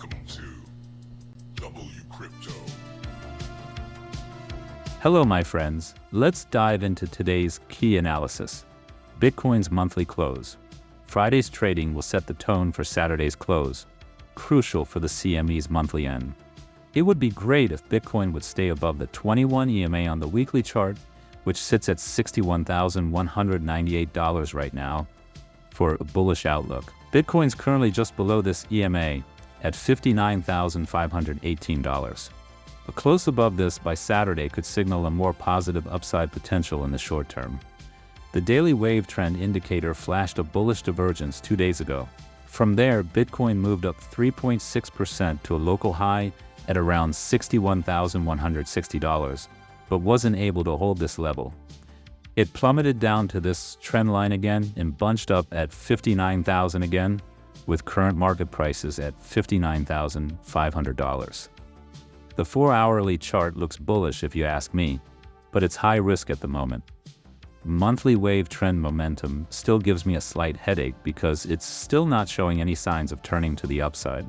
Welcome to WCrypto. Hello, my friends. Let's dive into today's key analysis. Bitcoin's monthly close. Friday's trading will set the tone for Saturday's close, crucial for the CME's monthly end. It would be great if Bitcoin would stay above the 21 EMA on the weekly chart, which sits at $61,198 right now, for a bullish outlook. Bitcoin's currently just below this EMA at $59,518. A close above this by Saturday could signal a more positive upside potential in the short term. The daily wave trend indicator flashed a bullish divergence 2 days ago. From there, Bitcoin moved up 3.6% to a local high at around $61,160, but wasn't able to hold this level. It plummeted down to this trend line again and bunched up at $59,000 again, with current market prices at $59,500. The 4-hourly chart looks bullish if you ask me, but it's high risk at the moment. Monthly wave trend momentum still gives me a slight headache because it's still not showing any signs of turning to the upside.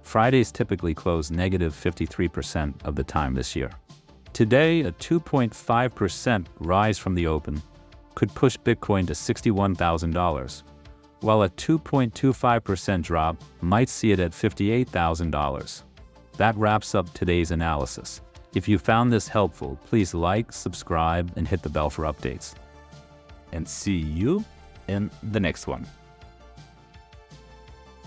Fridays typically close negative 53% of the time this year. Today, a 2.5% rise from the open could push Bitcoin to $61,000, while a 2.25% drop might see it at $58,000. That wraps up today's analysis. If you found this helpful, please like, subscribe, and hit the bell for updates. And see you in the next one.